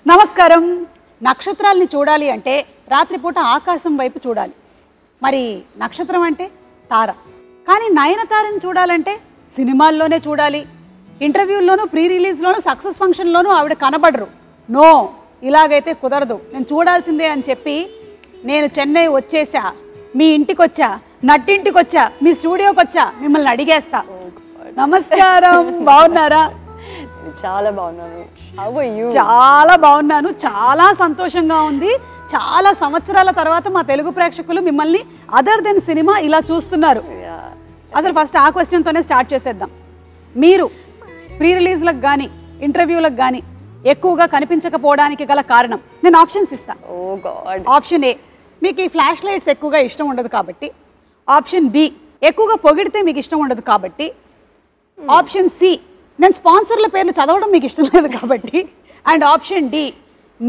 నమస్కారం. నక్షత్రాల్ని చూడాలి అంటే రాత్రిపూట ఆకాశం వైపు చూడాలి. మరి నక్షత్రం అంటే తార. కానీ నయనతారని చూడాలంటే సినిమాల్లోనే చూడాలి. ఇంటర్వ్యూల్లోనూ, ప్రీ రిలీజ్లోనూ, సక్సెస్ ఫంక్షన్లోనూ ఆవిడ కనబడరు. నో, ఇలాగైతే కుదరదు, నేను చూడాల్సిందే అని చెప్పి నేను చెన్నై వచ్చేసా, మీ ఇంటికి వచ్చా, నట్టింటికి వచ్చా, మీ స్టూడియోకి వచ్చా, మిమ్మల్ని అడిగేస్తా. నమస్కారం, బాగున్నారా? చాలా బాగున్నాను. How are you? చాలా బాగున్నాను, చాలా సంతోషంగా ఉంది. చాలా సంవత్సరాల తర్వాత మా తెలుగు ప్రేక్షకులు మిమ్మల్ని అదర్ దెన్ సినిమా ఇలా చూస్తున్నారు. అసలు ఫస్ట్ ఆ క్వశ్చన్తోనే స్టార్ట్ చేసేద్దాం. మీరు ప్రీ రిలీజ్లకు కానీ ఇంటర్వ్యూలకు కానీ ఎక్కువగా కనిపించకపోవడానికి గల కారణం నేను ఆప్షన్స్ ఇస్తాను. ఓ గాడ్. ఆప్షన్ ఏ, మీకు ఈ ఫ్లాష్ లైట్స్ ఎక్కువగా ఇష్టం ఉండదు కాబట్టి. ఆప్షన్ బి, ఎక్కువగా పొగిడితే మీకు ఇష్టం ఉండదు కాబట్టి. ఆప్షన్ సి, నేను స్పాన్సర్ల పేర్లు చదవడం మీకు ఇష్టం లేదు కాబట్టి. అండ్ ఆప్షన్ డి,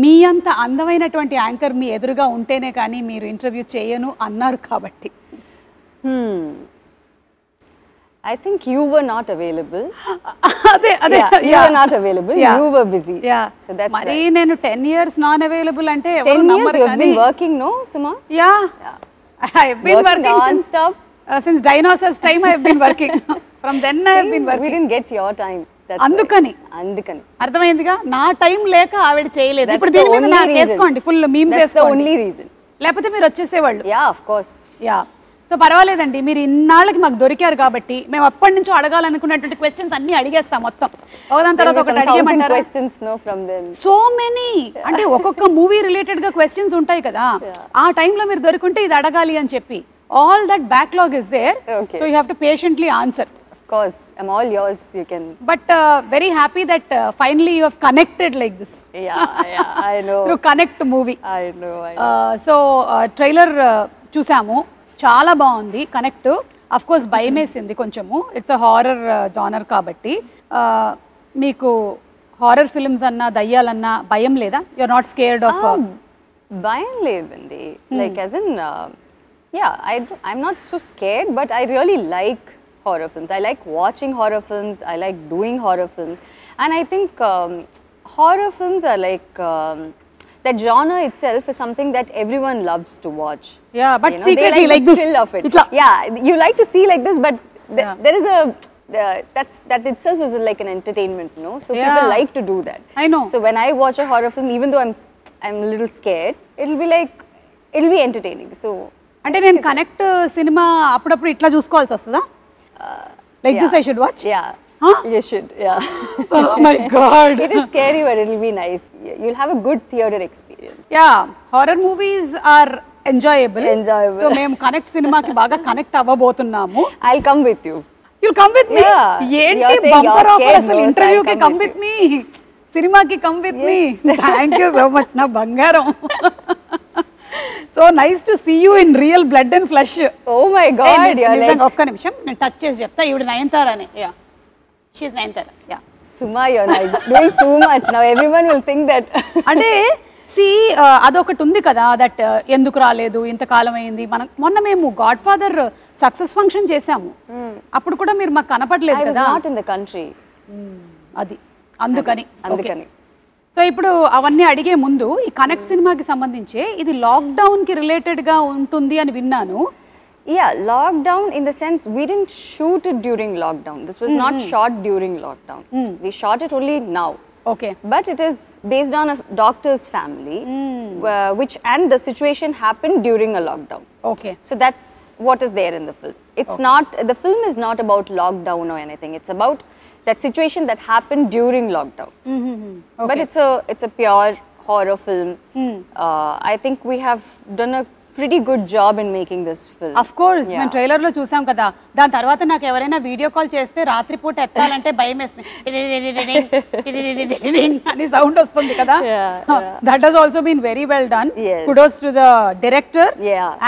మీ అంత అందమైనటువంటి యాంకర్ మీ ఎదురుగా ఉంటేనే కానీ మీరు ఇంటర్వ్యూ చేయను అన్నారు కాబట్టి. I think you were not available. అదే అదే, you were not available. You were busy. So that's మరి నేను 10 years నాన్ అవైలబుల్ అంటే 10 years you have been working, no, Suma? Yeah. I have been working non-stop. Since dinosaurs time I have been working. From then I have been working. We didn't get your time. అందుకని అర్థమైందిగా, నా time లేక ఆవిడ చేయలేదు. ఇప్పుడు దీని మీద నాకు వేసుకోండి, ఫుల్ మీమ్స్ వేసుకోండి. Only reason. లేకపోతే మీరు వచ్చేసేవాళ్ళు. Yeah, of course. Yeah. So పర్వాలేదండి, మీరు ఇన్నాళ్ళకి మాకు దొరికారు కాబట్టి మేము అప్పటి నుంచో అడగాలనుకున్నటువంటి క్వశ్చన్స్ అన్ని అడిగేస్తాం మొత్తం. ఒకదాని తర్వాత ఒకటి అడిగేమంటారా? సో మెనీ, అంటే ఒక్కొక్క మూవీ రిలేటెడ్ గా క్వశ్చన్స్ ఉంటాయి కదా, ఆ టైంలో మీరు దొరికింటే ఇది అడగాలి అని చెప్పి. All that backlog is there, so you have to patiently answer. Of course, I'm all yours. You can. But very happy that finally you have connected like this. Yeah, I know. Through Connect movie. I know. So trailer చూసాము, చాలా బాగుంది. Connect of course భయమేసింది కొంచెము. It's a horror genre కాబట్టి. మీకు horror films అన్నా దయ్యాలన్నా భయం లేదా? You are not scared of? భయం లేదండి. Like as in, yeah, I'm not so scared, but I really like horror films. I like watching horror films. I like doing horror films, and I think horror films are like that genre itself is something that everyone loves to watch. Yeah, but you know, secretly they like the thrill of it. Yeah, you like to see like this, but there is a that itself is like an entertainment, you know. So people like to do that. I know. So when I watch a horror film, even though I'm a little scared, it'll be entertaining. So అంటే నేను connect cinema అప్పుడప్పుడు ఇట్లా చూసుకోవాల్సి వస్తుందా? Like this I should watch? Yeah. Huh? You should, yeah. Oh my God. It is scary, but it'll be nice. You'll have a good theater experience. Yeah, horror movies are enjoyable. So మేము connect సినిమాకి బాగా connect అవ్వబోతున్నాము. I'll come with you. You'll come with me? ఏంటి bumper offer అసలు? ఇంటర్వ్యూకి come with me, సినిమాకి come with me. Thank you so much నా బంగారం. So nice to see you in real blood and flesh. Oh my God. ఒక్క నిమిషం నేను touch చేసి చెప్తా. ఈవిడ నయనతార అని. Yeah, she's Nayanthara. Yeah. Suma, you're like doing too much now. Everyone will think that. అంటే అదొకటి ఉంది కదా, దట్ ఎందుకు రాలేదు, ఇంతకాలం అయింది. మనం మొన్న మేము గాడ్ ఫాదర్ సక్సెస్ ఫంక్షన్ చేసాము, అప్పుడు కూడా మీరు మాకు కనపడలేదు కదా. I was not in the country. అది అందుకని. సో ఇప్పుడు అవన్నీ అడిగే ముందు ఈ కనెక్ట్ సినిమాకి సంబంధించి ఇది లాక్డౌన్ కి రిలేటెడ్ గా ఉంటుంది అని విన్నాను. Yeah, lockdown in the sense we didn't shoot it during lockdown. This was not shot during lockdown. We shot it only now. Okay. But it is based on a doctor's family, and the situation happened during a lockdown. Okay. So that's what is there in the film. It's not, the film is not about lockdown or anything. It's about that situation that happened during lockdown. Okay. But it's a pure horror film. I think we have done a pretty good job in making this film. Of course, మేము trailer లో చూసాం కదా. దాని తర్వాత నాకు ఎవరైనా video call చేస్తే రాత్రిపూట ఎత్తాలంటే భయం వేస్తుంది అని సౌండ్ వస్తుంది కదా. That has also been very well done. Kudos to the director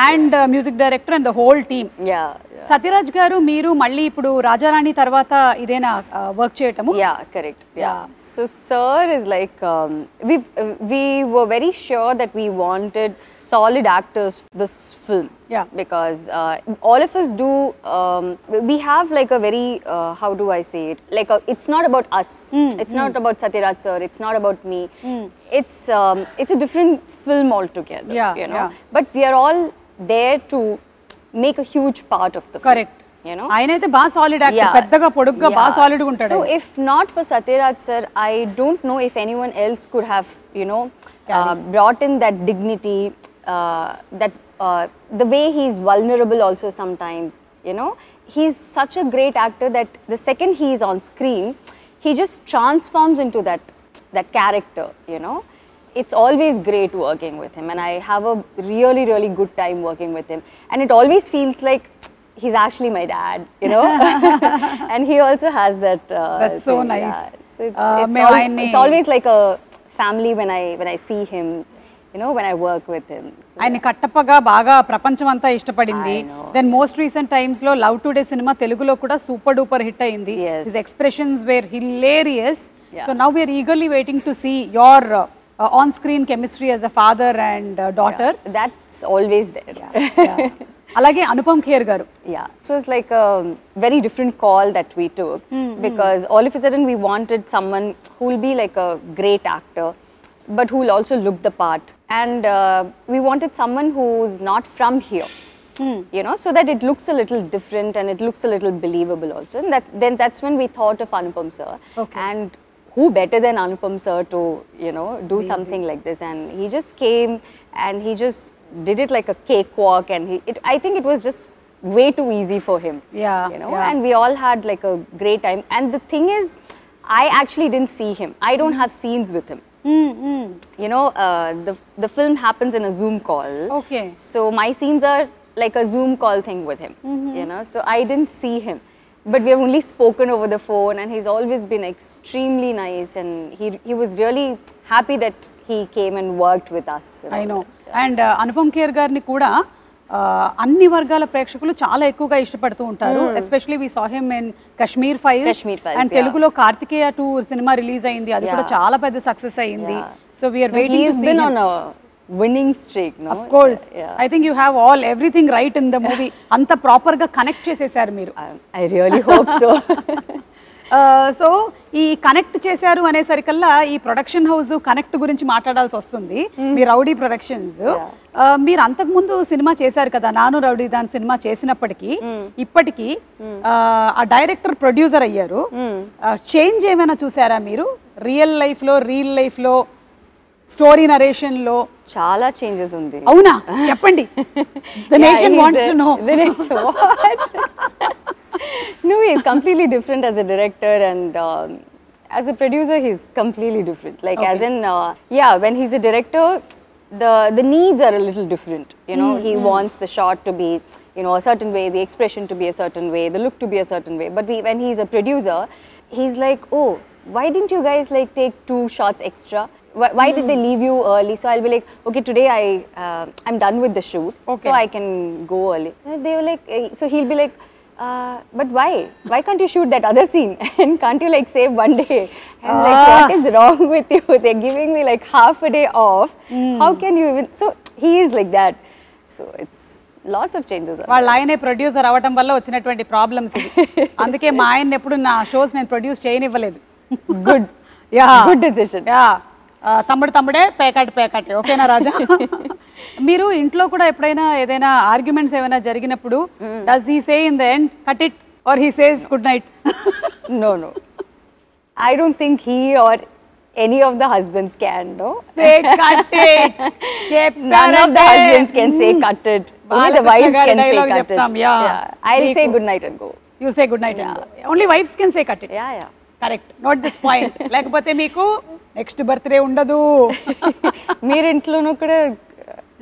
and music director and the whole team. Yeah. Sathyaraj గారు మీరు మళ్ళీ ఇప్పుడు రాజారాణి తర్వాత ఇదేనా వర్క్ చేయటము? Yeah, correct. Yeah. So Sir is like we were very sure that we wanted solid actors for this film. Yeah. Because all of us do. We have like a very how do I say it? Like it's not about us. It's not about Satyaraj sir. It's not about me. It's a different film altogether. Yeah, you know. yeah. But we are all there to make a huge part of the film. Correct. You know. ఆయనైతే బాగా solid actor, పెద్దగా పొడుగ్గా బాగా solid గా ఉంటాడు. So if not for Satyaraj sir, I don't know if anyone else could have, you know, brought in that dignity, that the way he's vulnerable also sometimes, you know. He's such a great actor that the second he is on screen, he just transforms into that character, you know. It's always great working with him, and I have a really, really good time working with him. And it always feels like he's actually my dad, you know. And he also has that. That's so thing, nice. Yeah. So it's always like a family when I see him, you know, when I work with him. So, ఆయన కట్టప్పగా బాగా ప్రపంచం అంతా ఇష్టపడింది. Then most recent times లో love today cinema తెలుగులో కూడా super duper hit అయింది. His expressions were hilarious. So now we are eagerly waiting to see your on screen chemistry as a father and daughter. Yeah, that's always there. Yeah. Alage Anupam Kher garu. Yeah, it was like a very different call that we took, because all of a sudden we wanted someone who will be like a great actor, but who will also look the part, and we wanted someone who's not from here. You know, so that it looks a little different and it looks a little believable also. And that's when we thought of Anupam sir. Okay. And who better than Anupam sir to, you know, do something like this? And he just came and he just did it like a cakewalk, and I think it was just way too easy for him. Yeah, you know. And we all had like a great time. And the thing is, I actually didn't see him. I don't have scenes with him. You know, the film happens in a Zoom call. Okay. So my scenes are like a Zoom call thing with him. You know, so I didn't see him. But we have only spoken over the phone, and he's always been extremely nice, and he was really happy that he came and worked with us. I know. And Anupam Kher garni kuda అన్ని వర్గాల ప్రేక్షకులు చాలా ఎక్కువగా ఇష్టపడుతూ ఉంటారు. Especially we saw him in Kashmir files, and తెలుగులో Karthikeya 2 cinema release అయింది, అది కూడా చాలా పెద్ద సక్సెస్ అయింది. So we are waiting to see him. Winning streak, no? Of course. So, yeah. I think you have everything right in the movie. Anta proper ga connect chesesaru meeru. I really hope so. So ఈ connect చేశారు అనేసరికల్లా ఈ production house connect గురించి మాట్లాడాల్సి వస్తుంది. మీ rowdy productions, మీరు అంతకుముందు cinema చేశారు కదా, నాను రౌడీ దాని సినిమా చేసినప్పటికీ ఇప్పటికీ ఆ డైరెక్టర్ ప్రొడ్యూసర్ అయ్యారు. చేంజ్ ఏమైనా చూసారా మీరు రియల్ లైఫ్ లో స్టోరీ నరేషన్ లో? చాలా చేంజెస్ ఉంది. అవునా, చెప్పండి. The nation wants to know. No, he's completely different as a director, and as a producer he's completely different. Like as in when he's a director, the needs are a little different, you know. He wants the shot to be, you know, a certain way, the expression to be a certain way, the look to be a certain way. But when he's a producer, he's like, oh, why didn't you guys like take 2 shots extra? Why did they leave you early? So I'll be like, okay, today I'm done with the shoot, so I can go early. So they were like, so he'll be like, but why can't you shoot that other scene, and can't you like save 1 day? I'm like, what is wrong with you? They're giving me like half a day off. How can you even? So he is like that. So it's lots of changes. వాళ్ళ ఆయనే producer అవటం వల్ల వచ్చినటువంటి problems ఇది. అందుకే మా ఆయన ఎప్పుడు నా షోస్ నేను ప్రొడ్యూస్ చేయనివ్వలేదు. Good decision. తమ్ముడే పేకాటే. ఓకేనా రాజా? మీరు ఇంట్లో కూడా ఎప్పుడైనా ఏదైనా ఆర్గ్యుమెంట్స్ ఏమైనా జరిగినప్పుడు does he say in the end cut it, or he says good night? No, I don't think he or any of the husbands can, no? Say cut it. None of the husbands can say cut it. Only the wives can say cut it. Yeah. I'll say good night and go. You say good night and go. Only wives can say cut it. Yeah. Correct. Note this point. లేకపోతే మీకు next birthday ఉండదు. మీరు ఇంట్లోనూ కూడా?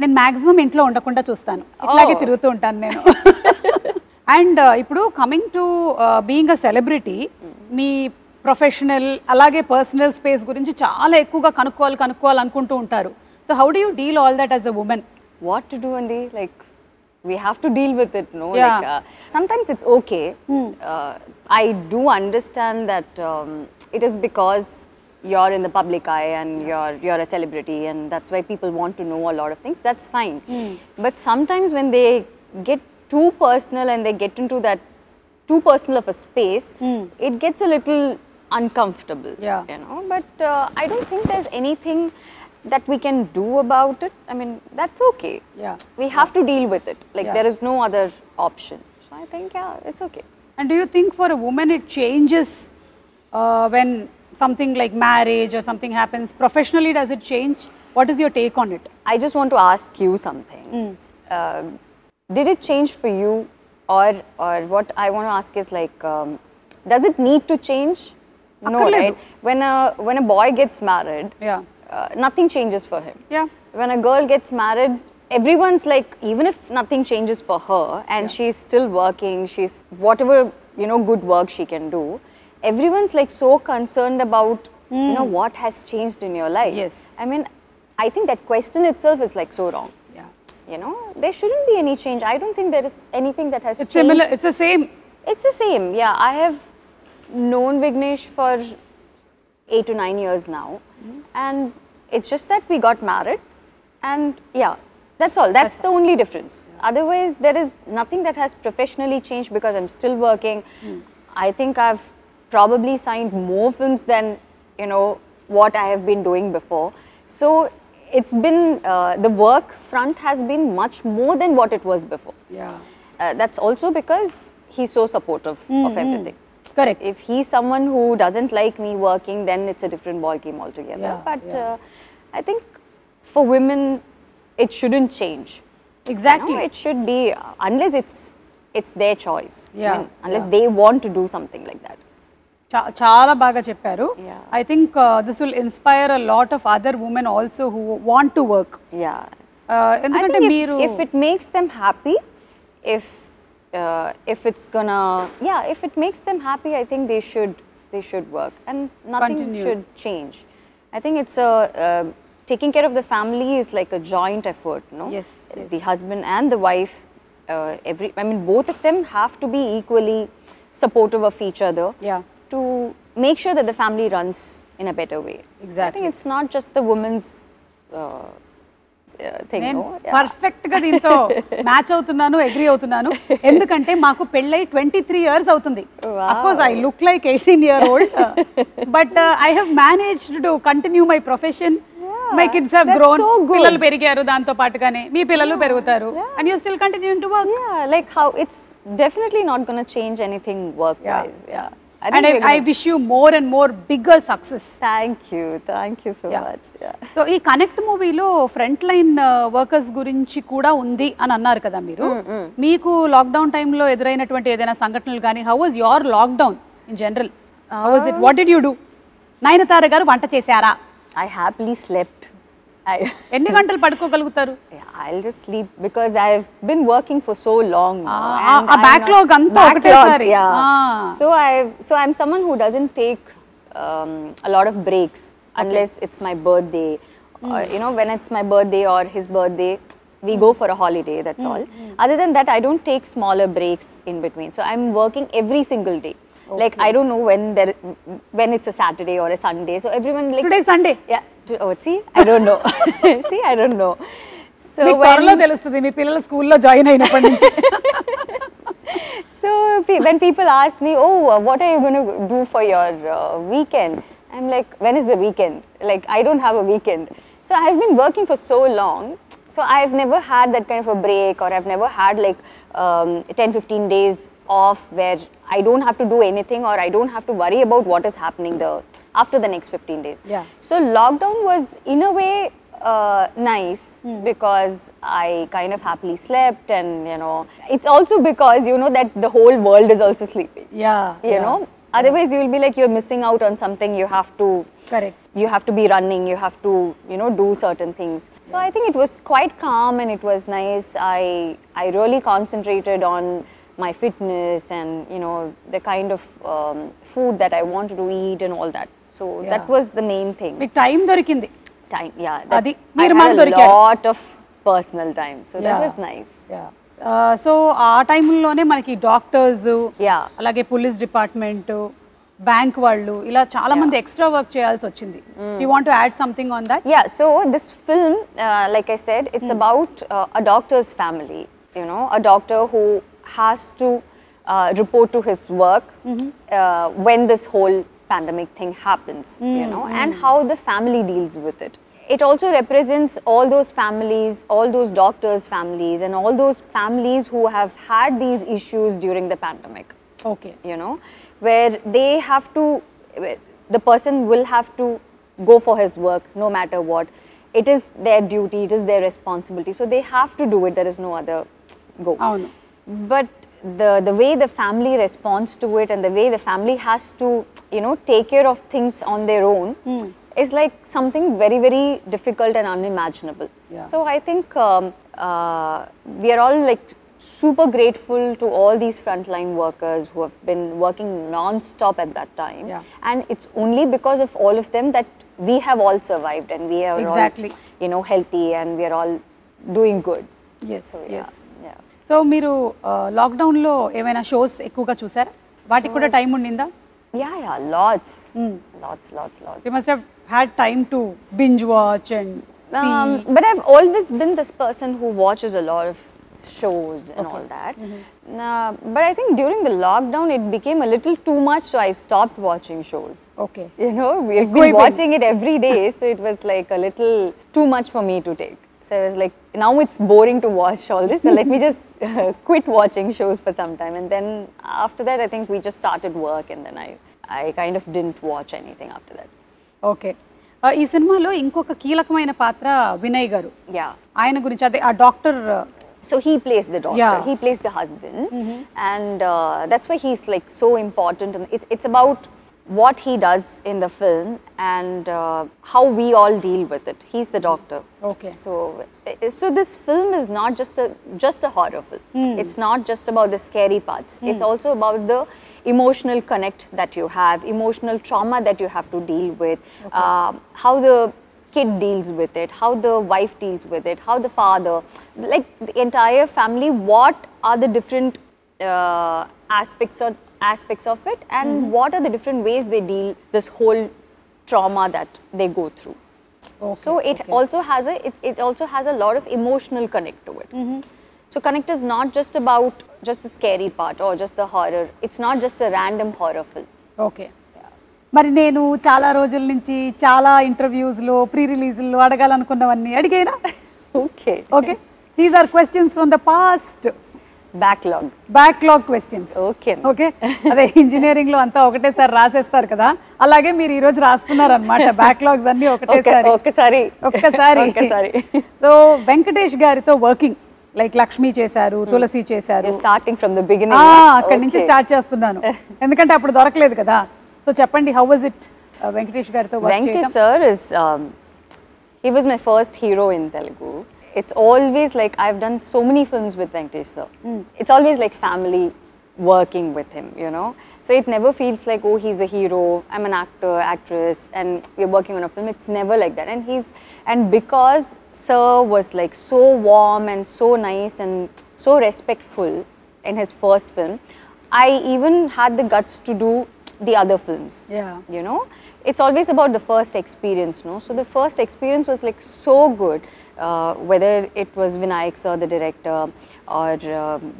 నేను maximum ఇంట్లో ఉండకుండా చూస్తాను, ఇట్లాగే తిరుగుతూ ఉంటాను నేను. అండ్ ఇప్పుడు coming to being a celebrity, me professional అలాగే పర్సనల్ స్పేస్ గురించి చాలా ఎక్కువగా కనుక్కోవాలి అనుకుంటూ ఉంటారు. So how do you deal all that as a women? What to do అండి, like we have to deal with it, no? Yeah. Like, sometimes it's okay. I do understand that it is because you're in the public eye and you're a celebrity, and that's why people want to know a lot of things. That's fine. But sometimes when they get too personal and they get into that too personal of a space, it gets a little uncomfortable. Yeah. You know. But I don't think there's anything that we can do about it. I mean, that's okay. Yeah. We have to deal with it. Like, Yeah. there is no other option. So I think, yeah, it's okay. And do you think for a woman it changes when something like marriage or something happens? Professionally, does it change? What is your take on it? I just want to ask you something. Did it change for you, or what I want to ask is like, does it need to change? No, Akkarledu. right? When a boy gets married, Yeah. Nothing changes for him. Yeah. When a girl gets married, everyone's like, even if nothing changes for her and she's still working, she's whatever, you know, good work she can do, everyone's like so concerned about, you know, what has changed in your life. Yes. I mean, I think that question itself is like so wrong. Yeah. You know, there shouldn't be any change. I don't think there is anything that has It's changed. similar. It's the same. It's the same. Yeah, I have known Vignesh for 8 to 9 years now, and it's just that we got married, and yeah, that's all. That's the only difference. Otherwise, there is nothing that has professionally changed because I'm still working. I think I've probably signed more films than, you know, what I have been doing before. So it's been, the work front has been much more than what it was before. Yeah. That's also because he's so supportive of everything. Correct. If he's someone who doesn't like me working, then it's a different ball game altogether. Yeah, But yeah. I think for women, it shouldn't change. Exactly. You know, it should be, unless it's their choice. Yeah, I mean, unless yeah. they want to do something like that. చాలా బాగా చెప్పారు. Yeah. I think this will inspire a lot of other women also who want to work. Yeah. I ఎందుకంటే think మీరు if it makes them happy, if it's gonna, yeah, if it makes them happy, I think they should work, and nothing Continue. should change. I think it's taking care of the family is like a joint effort, no? Yes, yes. The husband and the wife, I mean, both of them have to be equally supportive of each other. Yeah. To make sure that the family runs in a better way. Exactly. I think it's not just the woman's thing, నేను no? Yeah. Perfect గా దీంతో match అవుతున్నాను, agree అవుతున్నాను. ఎందుకంటే మాకు పెళ్ళై 23 years అవుతుంది. Wow. Of course I look like 18-year-old, but I have managed to continue my profession. My kids have that's grown. so good. పిల్లలు పెరిగారు, దాంతో పాటుగానే మీ పిల్లలు పెరుగుతారు. And you're still continuing to work. Yeah, like how it's definitely not going to change anything work-wise. Yeah. I think And we're I gonna- wish you more and more bigger success. Thank you so Yeah. much. Yeah. So ఈ connect మూవీలో front line workers గురించి కూడా ఉంది అని అన్నారు కదా మీరు. మీకు లాక్డౌన్ టైంలో ఎదురైనటువంటి ఏదైనా సంఘటనలు కానీ, how was your lockdown in general? How was it? What did you do? Nayanthara గారు వంట చేశారా? I happily slept. ఎన్ని గంటలు పడుకోగలుగుతారు? Yeah, I'll just sleep because I've been working for so long now. Ah, and a I'm backlog not- anta okate backlog, sari. Yeah. Ah. So I'm someone who doesn't take a lot of breaks unless it's my birthday. You know, when it's my birthday or his birthday, we go for a holiday. That's all. Other than that, I don't take smaller breaks in between. So I'm working every single day. Like I don't know when it's a Saturday or a Sunday. So everyone like today Sunday. yeah. Oh, see, I don't know. See, I don't know. So మీకు త్వరలో తెలుస్తుంది మీ పిల్లలు స్కూల్లో join అయినప్పటి నుంచి. So when people ask me, oh, what are you going to do for your weekend? I'm like, when is the weekend? Like, I don't have a weekend. So I've been working for so long. So I've never had that kind of a break, or I've never had like 10-15 days off where I don't have to do anything, or I don't have to worry about what is happening after the next 15 days. Yeah. So lockdown was in a way nice because I kind of happily slept, and you know, it's also because you know that the whole world is also sleeping. Yeah. You know, otherwise you will be like you're missing out on something. You have to Correct. you have to be running, you have to, you know, do certain things. So I think it was quite calm and it was nice. I really concentrated on my fitness and, you know, the kind of food that I wanted to eat and all that. So that was the main thing. మీకు time దొరికింది. Time, yeah. Adi, I meer had maku a dorikaru. lot of personal time. So that was nice. Yeah. So ఆ టైంలోనే మనకి doctors, Yeah. అలాగే police department, bank వాళ్ళు ఇలా చాలా మంది ఎక్స్ట్రా వర్క్ చేయాల్సి వచ్చింది. You want to add something on that? Yeah, so this film, like I said, it's about a doctor's family, you know, a doctor who has to report to his work when this whole pandemic thing happens, you know, and how the family deals with it. It also represents all those families, all those doctors' families, and all those families who have had these issues during the pandemic. Okay. You know, where they have to, the person will have to go for his work no matter what. It is their duty, it is their responsibility. So they have to do it, there is no other go. అవును. But the way the family responds to it and the way the family has to, you know, take care of things on their own is like something very, very difficult and unimaginable. Yeah. So I think we are all like super grateful to all these frontline workers who have been working non-stop at that time. Yeah. And it's only because of all of them that we have all survived and we are Exactly. all, you know, healthy and we are all doing good. Yes So yeah, yes. yeah. So మీరు లాక్డౌన్లో ఏమైనా shows ఎక్కువగా చూసారా? వాటికి కూడా time ఉండిందా? Yeah, lots. Lots. You must have had time to binge watch and But I've always been this person who watches a lot of shows and all that. But I think during the lockdown it became a little too much, so I stopped watching shows. Okay. You know, we've been watching it every day, so it was like a little too much for me to take. So I was like, now it's boring to watch all this, so let me just quit watching shows for some time. And then after that, I think we just started work, and then I kind of didn't watch anything after that. Okay. ఈ సినిమాలో ఇంకొక కీలకమైన పాత్ర వినయ్ గారు. Yeah. ఆయన గురించి అదే ఆ doctor. So he plays the doctor, Yeah. he plays the husband, and that's why he's like so important. And it's about what he does in the film and how we all deal with it. He's the doctor. Okay. So this film is not just a horror film. It's not just about the scary parts. It's also about the emotional connect that you have, emotional trauma that you have to deal with, how the kid deals with it, how the wife deals with it, how the father, like the entire family, what are the different aspects of it, and what are the different ways they deal this whole trauma that they go through. Okay, So it also has a lot of emotional connect to it. So connect is not just about just the scary part or just the horror. It's not just a random horror film. Okay. మరి నేను చాలా రోజుల నుంచి చాలా ఇంటర్వ్యూస్లో ప్రీ రిలీజ్లో అడగాలనుకున్నవన్నీ అడిగేనా? Okay. Okay. These are questions from the past. Backlog questions. Okay. Okay. అదే ఇంజనీరింగ్లో అంతా ఒకటేసారి రాసేస్తారు కదా, అలాగే మీరు ఈరోజు రాస్తున్నారు అనమాట బ్యాక్లాగ్స్ అన్ని ఒక్కసారి. సో వెంకటేష్ గారితో వర్కింగ్ లైక్ లక్ష్మి చేశారు, తులసి చేశారు. Starting from the beginning. అక్కడి నుంచి స్టార్ట్ చేస్తున్నాను ఎందుకంటే అప్పుడు దొరకలేదు కదా. సో చెప్పండి, హౌ వాజ్ ఇట్ వెంకటేష్ గారితో వర్క్ చేయడం? Venkatesh sir is he was my first hero in Telugu. It's always like I've done so many films with Venkatesh sir. It's always like family working with him, you know. So it never feels like, oh, he's a hero, I'm an actor, actress, and we're working on a film. It's never like that. And because sir was like so warm and so nice and so respectful in his first film, I even had the guts to do the other films. Yeah. You know, it's always about the first experience, no? So the first experience was like so good, whether it was Vinayak sir, the director, or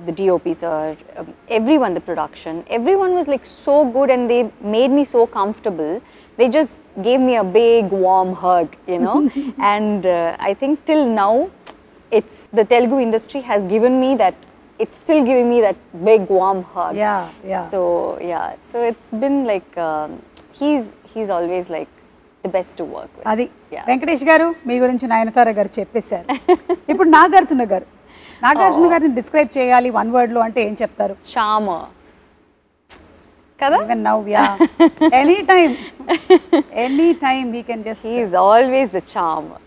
the DOP sir, everyone, the production, everyone was like so good, and they made me so comfortable. They just gave me a big warm hug, you know. And I think till now, it's the Telugu industry has given me that. It's still giving me that big warm hug. Yeah. So it's been like he's always like the best to work with. అది వెంకటేష్ గారు మీ గురించి నయనతార గారు చెప్పేశారు. ఇప్పుడు నాగార్జున గారిని describe చేయాలి one word లో అంటే ఏం చెప్తారు? Charmer. Kada? Even now, yeah. Anytime he can just. He is always the charmer.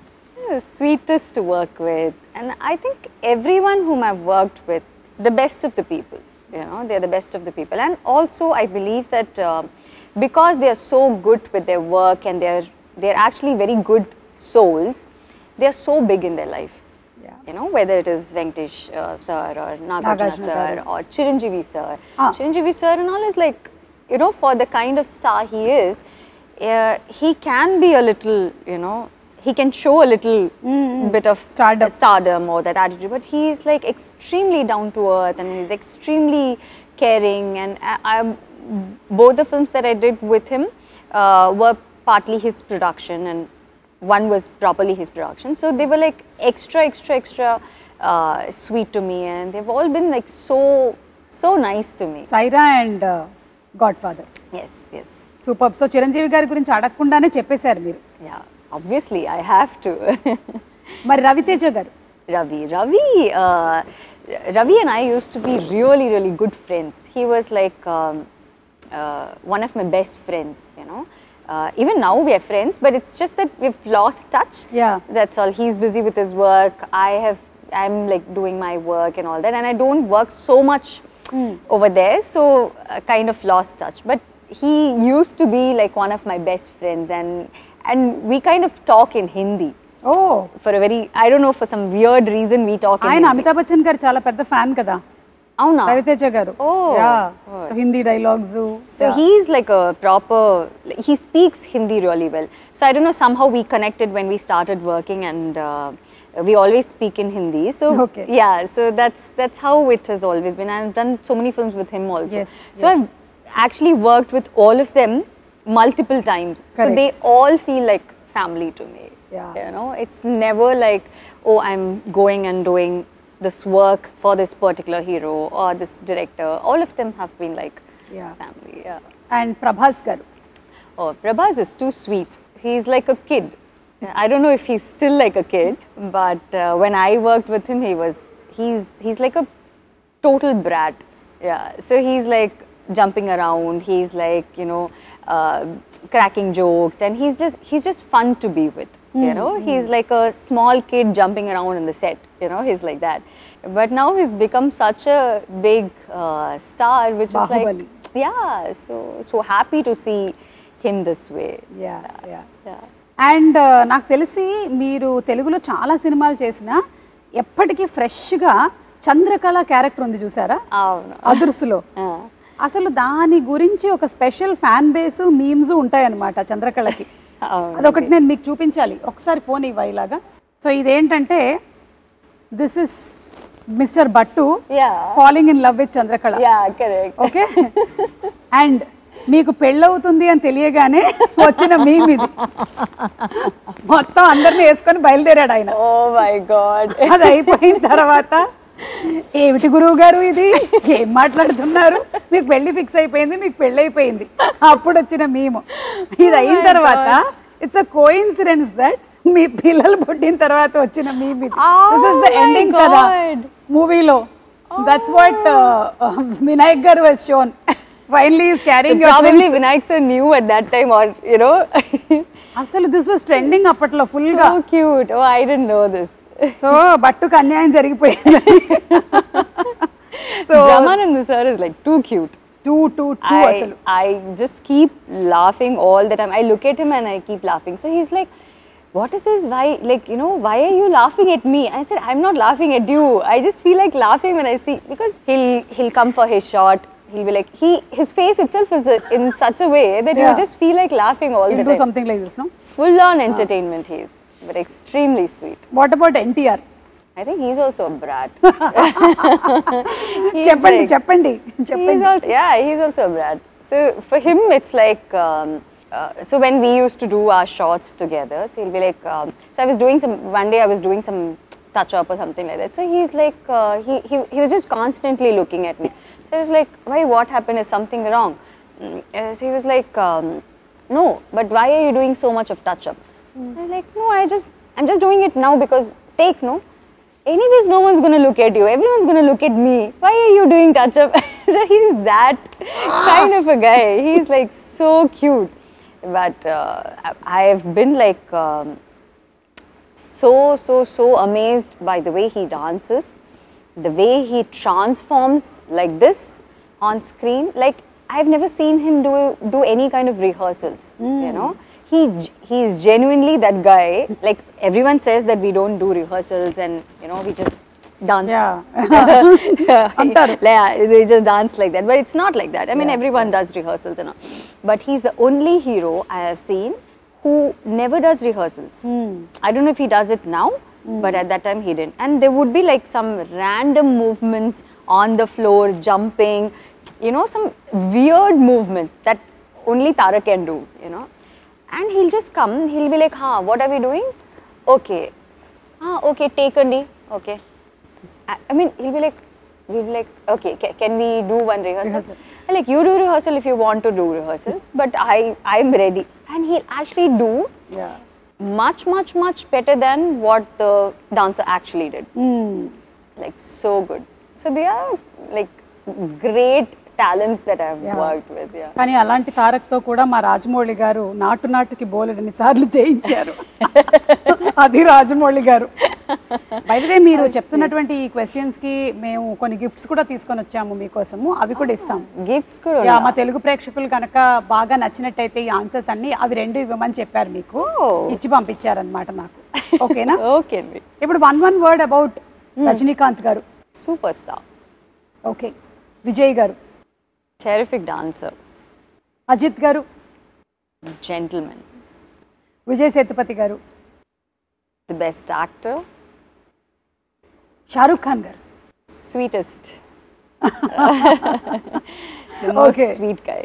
The sweetest to work with, and I think everyone whom I've worked with, the best of the people, you know, they're the best of the people. And also I believe that because they are so good with their work and they're actually very good souls, they are so big in their life. Yeah. You know, whether it is Venkatesh sir or Nagarjuna Nagarjuna sir garu. or Chiranjeevi sir. Ah. Chiranjeevi sir and all is like, you know, for the kind of star he is, he can be a little, you know, he can show a little bit of stardom or that attitude, but he is like extremely down to earth and he's extremely caring. And both the films that I did with him were partly his production and one was properly his production. So they were like extra sweet to me, and they've all been like so nice to me. Saira and Godfather. Yes. Super. So Chiranjeevi గారి గురించి అడగకుండానే చెప్పేశారు మీరు. Yeah, obviously I have to. మరి రవితేజ గారు? Ravi and I used to be really good friends. He was like one of my best friends, you know. Even now we are friends, but it's just that we've lost touch. Yeah. That's all. He's busy with his work. I'm like doing my work and all that, and I don't work so much over there, so kind of lost touch. But he used to be like one of my best friends, and we kind of talk in Hindi. Oh. For a very, I don't know, for some weird reason we talk in ఆయన Hindi. Amitabh Bachchan గారు చాలా పెద్ద fan కదా అవునా? రవితేజ గారు. So Hindi dialogues. So he's like a proper, he speaks Hindi really well. So I don't know, somehow we connected when we started working, and we always speak in Hindi. So Okay. yeah, so that's how it has always been. I've done so many films with him also. Yes, So I've actually worked with all of them multiple times. Correct. So they all feel like family to me. Yeah. You know, it's never like, oh, I'm going and doing this work for this particular hero or this director. All of them have been like family. Yeah. And Prabhas గారు? Oh, Prabhas is too sweet. He's like a kid. I don't know if he's still like a kid, but when I worked with him, he's like a total brat. Yeah. So he's like jumping around. He's like, you know, cracking jokes, and he's just fun to be with. You know, he's like a small kid jumping around in the set. You know, he's like that. But now he's become such a big star, which Bahubali. is like, yeah. So happy to see him this way. Yeah. And నాకు తెలిసి మీరు తెలుగులో చాలా సినిమాలు చేసినా ఎప్పటికీ ఫ్రెష్గా Chandrakala character ఉంది చూసారా అదుర్సులో. అసలు దాని గురించి ఒక స్పెషల్ ఫ్యాన్ బేస్ మీమ్స్ ఉంటాయన్నమాట చంద్రకళకి. అదొకటి నేను మీకు చూపించాలి. ఒకసారి ఫోన్ ఇవ్వ ఇలాగా. సో ఇదేంటంటే this is mister Battu falling in love with Chandrakala. Okay. And మీకు పెళ్ళవుతుంది అని తెలియగానే వచ్చిన మీమ్ ఇది. మొత్తం అందరిని వేసుకొని బయలుదేరాడు ఆయన. Oh my god. అది అయిపోయిన తర్వాత ఏమిటి గురువు గారు ఇది, ఏం మాట్లాడుతున్నారు, మీకు పెళ్లి ఫిక్స్ అయిపోయింది, మీకు పెళ్ళి అయిపోయింది, అప్పుడు వచ్చిన మేము. ఇది అయిన తర్వాత ఇట్స్ అ కోఇన్సిడెన్స్ దట్ మీ పిల్లలు పుట్టిన తర్వాత వచ్చిన మేము ఇది. దిస్ ఇస్ ద ఎండింగ్ కదా మూవీలో. దట్స్ వాట్ వినాయక్ గారు was shown. Finally he is carrying your probably Vinayak sir knew at that time, or you know. అసలు this was trending అప్పట్లో ఫుల్ గా. So cute. Oh, I didn't know this. So బట్టుకు అన్యాయం జరిగిపోయింది. So Ramanand sir is like too cute. Too అసలు. I just keep laughing all the time. I look at him and I keep laughing. So he's like, what is this? Why, like, you know, why are you laughing at me? I said, I'm not laughing at you. I just feel like laughing when I see, because he'll come for his shot. He'll be like, his face itself is in such a way that you just feel like laughing all the time. He'll do something like this, no? Full on entertainment he is, but extremely sweet. What about NTR? I think he's also a brat. చెప్పండి. He's also a brat. So for him it's like, so when we used to do our shots together, so he'll be like, so one day I was doing some touch up or something like that. So he's like, he was just constantly looking at me. So I was like, why, what happened? Is something wrong? So he was like, no, but why are you doing so much of touch up? I was like, no, I'm just doing it now because no. Anyways, no one's going to look at you. Everyone's going to look at me. Why are you doing touch up? So he's that kind of a guy. He's like so cute. But I've been like so amazed by the way he dances, the way he transforms like this on screen. Like, I've never seen him do any kind of rehearsals. You know, he's genuinely that guy. Like everyone says that we don't do rehearsals and we just dance. They just dance like that, but it's not like that. I mean, everyone does rehearsals and all, but he's the only hero I have seen who never does rehearsals. I don't know if he does it now, but at that time he didn't. And there would be like some random movements on the floor, jumping, some weird movement that only Tara can do, and he'll just come, he'll be like, what are we doing? Okay, okay, take Andi, okay. I mean, we'll be like, okay, can we do one rehearsal? Like, you do rehearsal if you want to do rehearsals, but I'm ready. And he'll actually do much, much, much better than what the dancer actually did. Like, so good. So they are like great talents that I've worked with. కానీ అలాంటి తారక్తో కూడా మా రాజమౌళి గారు నాటుకి బోలెడన్ని సార్లు చేయించారు. అది రాజమౌళి గారు. బై ది వే, మీరు చెప్తున్నటువంటి ఈ క్వశ్చన్స్ కి మేము కొన్ని గిఫ్ట్స్ కూడా తీసుకొని వచ్చాము మీకోసము. అవి కూడా ఇస్తాం. గిఫ్ట్స్ కూడా మా తెలుగు ప్రేక్షకులు కనుక బాగా నచ్చినట్టయితే ఈ ఆన్సర్స్ అన్ని అవి 2 ఇవ్వమని చెప్పారు, మీకు ఇచ్చి పంపించారనమాట నాకు. ఓకేనా? ఓకే అండి. ఇప్పుడు one వర్డ్ అబౌట్ రజనీకాంత్ గారు. Super star. ఓకే. విజయ్ గారు. Terrific dancer. అజిత్ గారు. Gentlemen. Vijay Sethupathi garu. The best actor. Shahrukh Khan garu. Sweetest. The most sweet guy.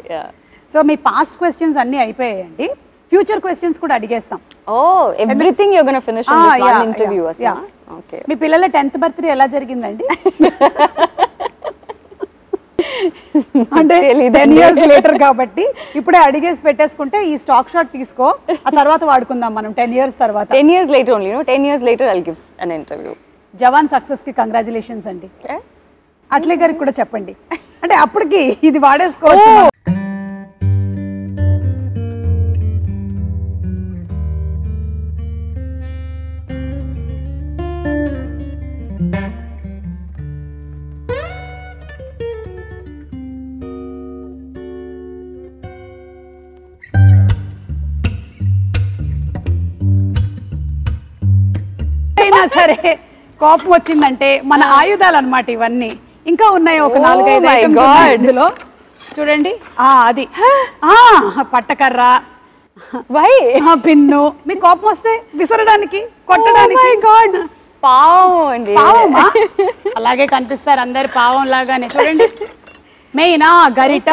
So మీ పాస్ట్ క్వశ్చన్స్ అన్నీ అయిపోయాయండి. ఫ్యూచర్ క్వశ్చన్స్ కూడా అడిగేస్తాం. Everything you are gonna finish in this one interview. Okay. మీ పిల్లల 10th బర్త్డే ఎలా జరిగిందండి? అంటే 10 years లేటర్ కాబట్టి ఇప్పుడే అడిగేసి పెట్టేసుకుంటే ఈ స్టాక్ షాట్ తీసుకో, ఆ తర్వాత వాడుకుందాం మనం 10 years తర్వాత. 10 years later only, 10 years later I'll give an interview. Jawan success కి కంగ్రాచులేషన్స్ అండి. అట్లే గారికి కూడా చెప్పండి, అంటే అప్పటికి ఇది వాడేసుకోవచ్చు. సరే, కోపం వచ్చిందంటే మన ఆయుధాలు అన్నమాట ఇవన్నీ. ఇంకా ఉన్నాయి ఒక 4-5 ఐటమ్స్. చూడండి, అది పట్టకర్ర, పిన్ను. మీ కోపం వస్తే విసరడానికి, కొట్టడానికి. పావమా? అలాగే కనిపిస్తారు అందరు పావం లాగానే. చూడండి, మెయిన్ గరిట.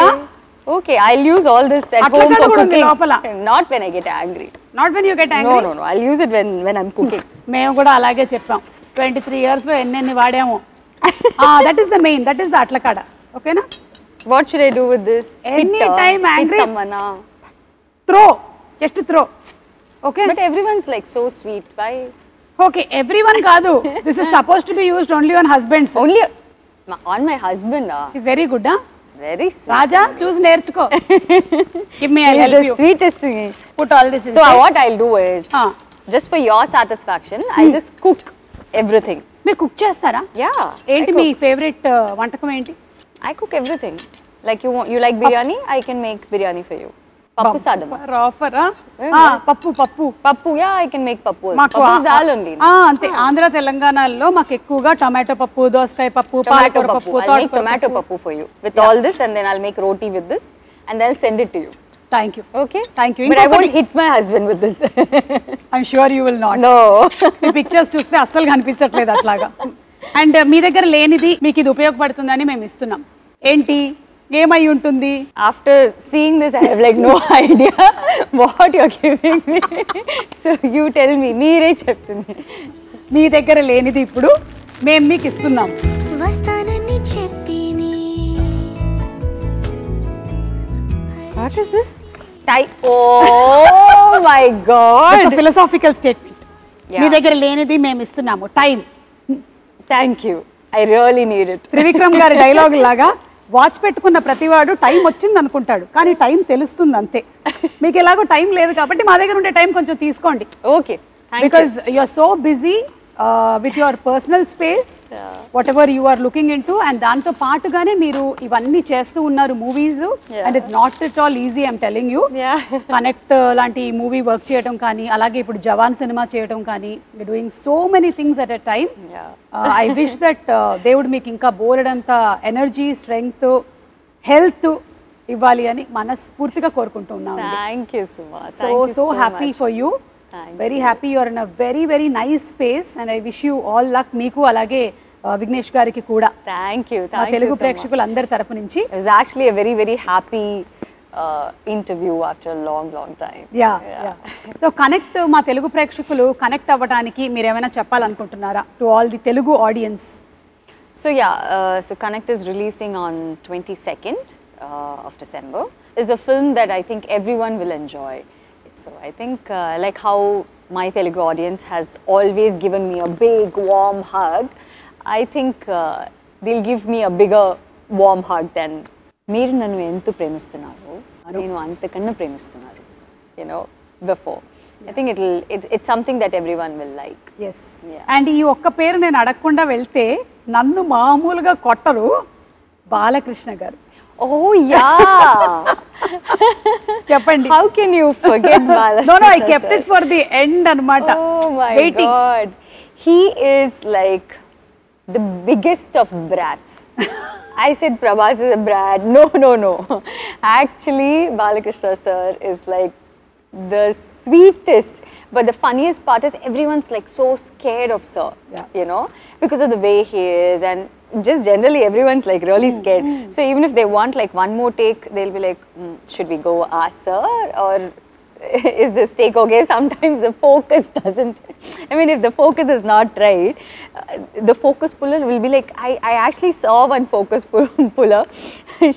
Okay, I'll use all this at home for cooking. Not when I get angry. Not when you get angry? No. I'll use it when I'm cooking. మేము కూడా అలాగే చెప్పాం. 23 years లో ఎన్ని వాడాము. That is the main. That is the అట్లకాడ. ఓకేనా? What should I do with this? Anytime angry. Hit someone. Throw. Just throw. Okay? But everyone's like so sweet. Why? Okay, everyone కాదు. This is supposed to be used only on husbands. Only on my husband. He's very good, huh? Very sweet. Raja, choose నేర్చుకో. Give me, I'll help you. The sweetest thing. Put all this in. So what I'll do is, just for your satisfaction, I'll just cook everything. మీరు cook చేస్తారా? Yeah. ఏంటి మీ favourite వంటకం ఏంటి? I cook everything. Like you like biryani, I can make biryani for you. Pappu sadam. Offer, పప్పు. Yeah, I can make pappu. Pappu is dal only. అంతే. ఆంధ్ర తెలంగాణలో మాకు ఎక్కువగా టమాటో పప్పు, దోసకాయ పప్పు, పాలకూర పప్పు. I'll make tomato pappu for you with all this, and then I'll make roti with this, and then I'll send it to you. Thank you. Okay? Thank you. But I won't hit my husband with this. I'm sure you will not. No. Me pictures చూస్తే అస్సలు కనిపించట్లేదు అట్లాగా. And మీ దగ్గర లేనిది మీకు ఇది ఉపయోగపడుతుందని మేము ఇస్తున్నాం. ఏంటి? ఏమై ఉంటుంది? After seeing this, I have like no idea what you're giving me. So you tell me. మీరే చెప్తుంది. మీ దగ్గర లేనిది ఇప్పుడు మేము మీకు ఇస్తున్నాం. What is this? Oh my God! It's a philosophical statement. మీ దగ్గర లేనిది మేము ఇస్తున్నాము. Time. Thank you. I really need it. Trivikram గారి డైలాగ్ లాగా వాచ్ పెట్టుకున్న ప్రతివాడు టైం వచ్చింది అనుకుంటాడు, కానీ టైం తెలుస్తుంది అంతే. మీకు ఎలాగో టైం లేదు కాబట్టి మా దగ్గర ఉండే టైం కొంచెం తీసుకోండి. Okay. Because you are so busy with your personal space whatever you are looking into and దాంతో పాటుగానే మీరు ఇవన్నీ చేస్తూ ఉన్నారు movies and it's not at all easy I'm telling you connect లాంటి మూవీ వర్క్ చేయడం కానీ అలాగే ఇప్పుడు జవాన్ సినిమా చేయడం కానీ you doing so many things at a time I wish that దేవుడు మీకు ఇంకా బోలెడంత ఎనర్జీ స్ట్రెంగ్త్ హెల్త్ ఇవ్వాలి అని మనస్ఫూర్తిగా కోరుకుంటున్నాను. Thank you Suma. So happy for you. Very happy you are in a very nice space and I wish you all luck. Meeku alage Vignesh gariki kuda. Thank you Telugu ప్రేక్షకులు అందరి తరపు నుంచి. It was actually a very happy interview after a long time. Yeah. So connect మా తెలుగు ప్రేక్షకులు connect అవ్వడానికి మీరు ఏమైనా చెప్పాలనుకుంటున్నారా to all the Telugu audience? So so Connect is releasing on 22nd of December. It's a film that I think everyone will enjoy. So I think like how my Telugu audience has always given me a big warm hug, I think they'll give me a bigger warm hug than meer nannu entu premistunnaru nenu antakanna premistunnaru, you know, before. I think it's something that everyone will like. Yes. And ee okka peru nenu adakunda velte nannu maamuluga kottaru Balakrishna garu. Oh yeah. Cheppandi. How can you forget Balakrishna? No, I kept it for the end anamata. Oh my God. He is like the biggest of brats. I said Prabhas is a brat. No. Actually, Balakrishna sir is like the sweetest. But the funniest part is everyone's like so scared of sir, you know, because of the way he is, and just generally everyone's like really scared. So even if they want like one more take, they'll be like, should we go ask sir, or is this take okay? Sometimes the focus doesn't, I mean if the focus is not right, the focus puller will be like, I actually saw one focus puller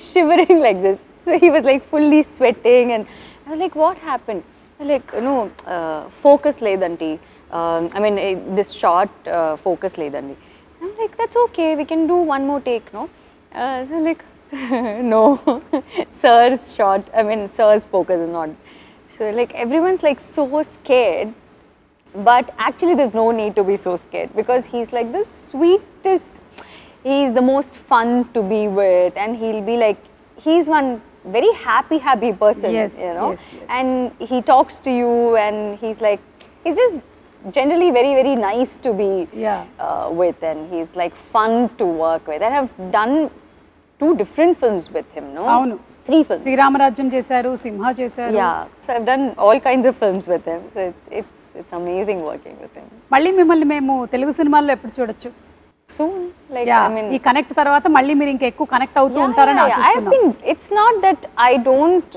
shivering like this. So he was like fully sweating and I was like, what happened? Like, no, focus ledanti. I mean this shot focus ledanti. I'm like, that's okay, we can do one more take, no? So like, no, sir's shot, I mean, sir's focus is not. So like, everyone's like so scared, but actually there's no need to be so scared because he's like the sweetest, he's the most fun to be with, and he'll be like, he's one very happy person, you know, and he talks to you and he's like, he's just generally very nice to be with, and he's like fun to work with. And I've done 2 different films with him, no? Avunu. 3 films. Sri Ramarajyam chesaru, Simha chesaru. Yeah, so I've done all kinds of films with him. So it's amazing working with him. Malli mimmalni memu Telugu సినిమాల్లో ఎప్పుడు చూడొచ్చు? Soon, like I mean, ఈ connect తర్వాత మళ్ళీ మీరు ఇంకా ఎక్కువ connect అవుతూ ఉంటారని ఆశిస్తున్నాను. It's not that I don't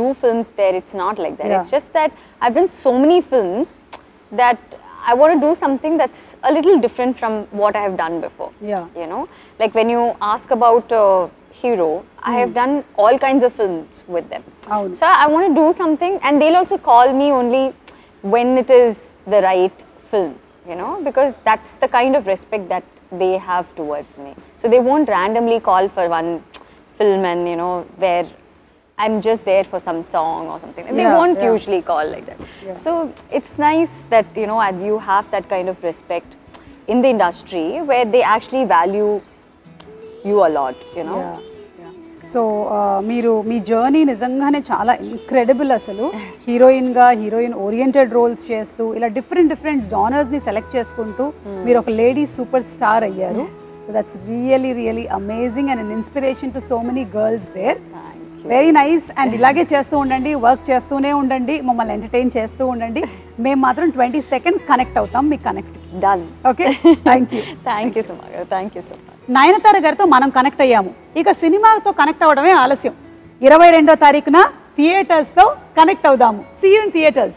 do films there, it's not like that. It's just that I've done so many films that I want to do something that's a little different from what I have done before. You know, like when you ask about Hero, I have done all kinds of films with them. So I want to do something, and they'll also call me only when it is the right film, you know, because that's the kind of respect that they have towards me. So they won't randomly call for one film and, you know, where I'm just there for some song or something. They won't usually call like that. So it's nice that, you know, you have that kind of respect in the industry where they actually value you a lot, you know. So మీరు మీ journey నిజంగానే చాలా incredible. అసలు హీరోయిన్గా heroine oriented roles చేస్తూ ఇలా different జానర్స్ని select చేసుకుంటూ మీరు ఒక లేడీ సూపర్ స్టార్ అయ్యారు. So that's really amazing and an inspiration to so many girls there. Very nice. And ఇలాగే చేస్తూ ఉండండి, వర్క్ చేస్తూనే ఉండండి, మమ్మల్ని ఎంటర్టైన్ చేస్తూ ఉండండి. మేము మాత్రం 22nd కనెక్ట్ అవుతాం. మీకు connect done. Okay, thank you. Thank you so much. Nayanthara గారితో మనం కనెక్ట్ అయ్యాము. ఇక సినిమాతో కనెక్ట్ అవ్వడమే ఆలస్యం. 22వ తారీఖున థియేటర్స్తో కనెక్ట్ అవుదాము. See you in theatres.